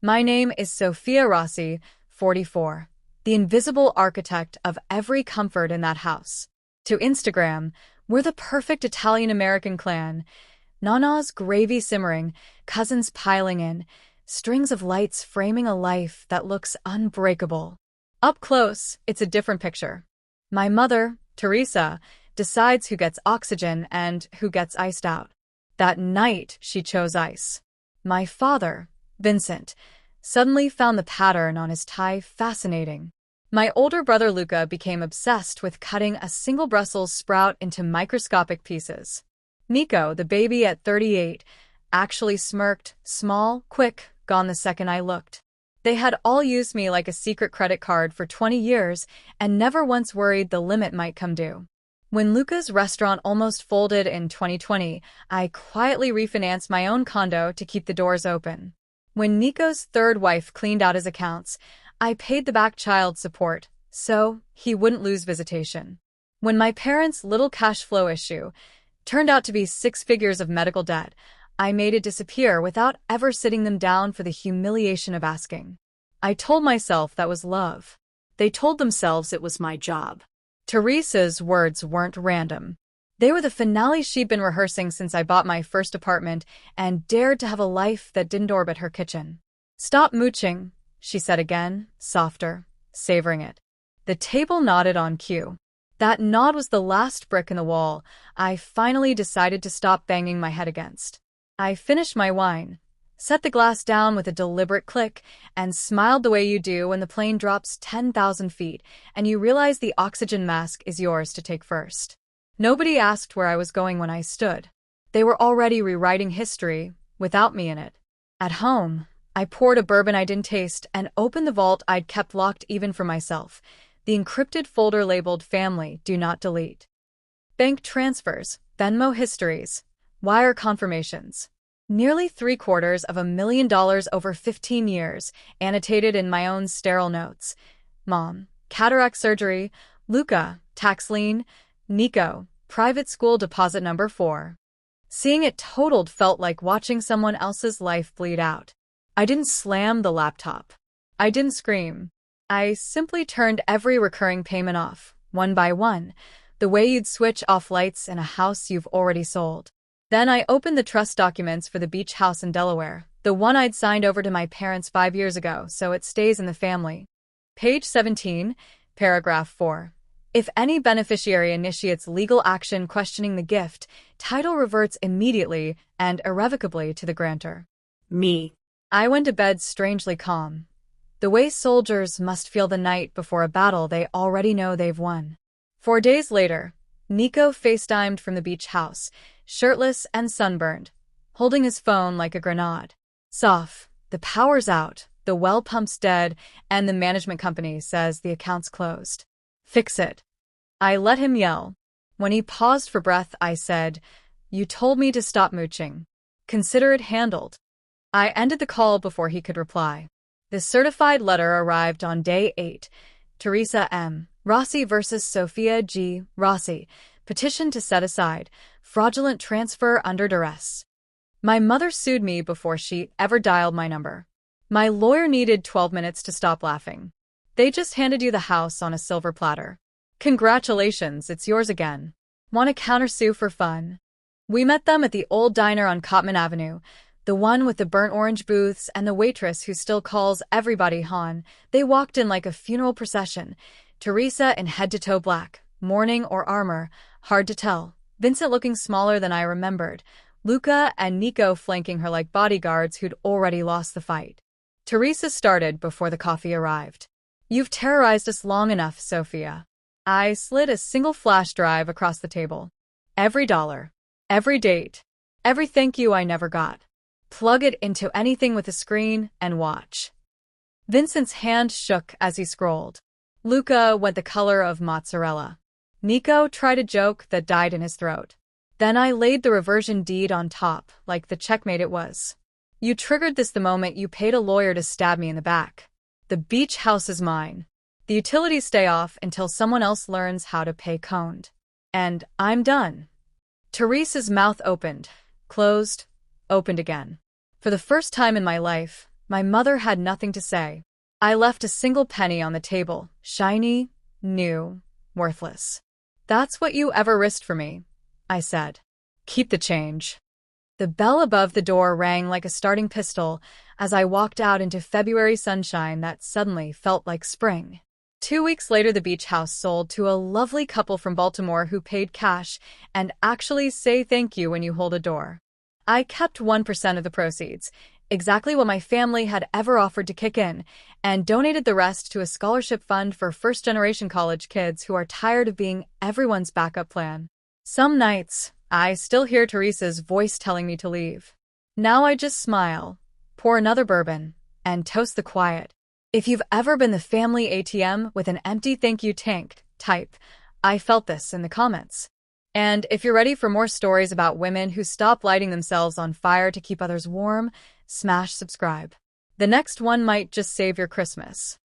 My name is Sophia Rossi, 44, the invisible architect of every comfort in that house. To Instagram, we're the perfect Italian-American clan. Nana's gravy simmering, cousins piling in, strings of lights framing a life that looks unbreakable. Up close, it's a different picture. My mother, Teresa, decides who gets oxygen and who gets iced out. That night, she chose ice. My father, Vincent, suddenly found the pattern on his tie fascinating. My older brother Luca became obsessed with cutting a single Brussels sprout into microscopic pieces. Nico, the baby at 38, actually smirked, small, quick, gone the second I looked. They had all used me like a secret credit card for 20 years and never once worried the limit might come due. When Luca's restaurant almost folded in 2020, I quietly refinanced my own condo to keep the doors open. When Nico's third wife cleaned out his accounts, I paid the back child support, so he wouldn't lose visitation. When my parents' little cash flow issue turned out to be 6 figures of medical debt, I made it disappear without ever sitting them down for the humiliation of asking. I told myself that was love. They told themselves it was my job. Teresa's words weren't random. They were the finale she'd been rehearsing since I bought my first apartment and dared to have a life that didn't orbit her kitchen. "Stop mooching," she said again, softer, savoring it. The table nodded on cue. That nod was the last brick in the wall I finally decided to stop banging my head against. I finished my wine, set the glass down with a deliberate click, and smiled the way you do when the plane drops 10,000 feet and you realize the oxygen mask is yours to take first. Nobody asked where I was going when I stood. They were already rewriting history without me in it. At home, I poured a bourbon I didn't taste and opened the vault I'd kept locked even for myself, the encrypted folder labeled Family Do Not Delete. Bank transfers, Venmo histories, wire confirmations. Nearly $750,000 over 15 years, annotated in my own sterile notes. Mom, cataract surgery. Luca, tax lien. Nico, private school deposit number 4. Seeing it totaled felt like watching someone else's life bleed out. I didn't slam the laptop. I didn't scream. I simply turned every recurring payment off, one by one, the way you'd switch off lights in a house you've already sold. Then I opened the trust documents for the beach house in Delaware, the one I'd signed over to my parents 5 years ago, so it stays in the family. Page 17, paragraph 4. If any beneficiary initiates legal action questioning the gift, title reverts immediately and irrevocably to the grantor. Me. I went to bed strangely calm, the way soldiers must feel the night before a battle they already know they've won. 4 days later, Nico FaceTimed from the beach house, shirtless and sunburned, holding his phone like a grenade. "Soph, the power's out, the well pump's dead, and the management company says the account's closed. Fix it." I let him yell. When he paused for breath, I said, "You told me to stop mooching. Consider it handled." I ended the call before he could reply. The certified letter arrived on day 8. Teresa M. Rossi versus Sophia G. Rossi. Petition to set aside. Fraudulent transfer under duress. My mother sued me before she ever dialed my number. My lawyer needed 12 minutes to stop laughing. "They just handed you the house on a silver platter. Congratulations, it's yours again. Want to countersue for fun?" We met them at the old diner on Cotman Avenue, the one with the burnt orange booths and the waitress who still calls everybody Han. They walked in like a funeral procession, Teresa in head-to-toe black, mourning or armor, hard to tell, Vincent looking smaller than I remembered, Luca and Nico flanking her like bodyguards who'd already lost the fight. Teresa started before the coffee arrived. "You've terrorized us long enough, Sophia." I slid a single flash drive across the table. Every dollar, every date, every thank you I never got. Plug it into anything with a screen and watch. Vincent's hand shook as he scrolled. Luca went the color of mozzarella. Nico tried a joke that died in his throat. Then I laid the reversion deed on top, like the checkmate it was. "You triggered this the moment you paid a lawyer to stab me in the back. The beach house is mine. The utilities stay off until someone else learns how to pay coned. And I'm done." Teresa's mouth opened, closed, opened again. For the first time in my life, My mother had nothing to say. I left a single penny on the table, shiny, new, worthless. That's what you ever risked for me, I said. Keep the change. The bell above the door rang like a starting pistol as I walked out into February sunshine that suddenly felt like spring. 2 weeks later, the beach house sold to a lovely couple from Baltimore who paid cash and actually say thank you when you hold a door. I kept 1% of the proceeds, exactly what my family had ever offered to kick in, and donated the rest to a scholarship fund for first-generation college kids who are tired of being everyone's backup plan. Some nights, I still hear Teresa's voice telling me to leave. Now I just smile, pour another bourbon, and toast the quiet. If you've ever been the family ATM with an empty thank you tank, type, I felt this in the comments. And if you're ready for more stories about women who stop lighting themselves on fire to keep others warm, smash subscribe. The next one might just save your Christmas.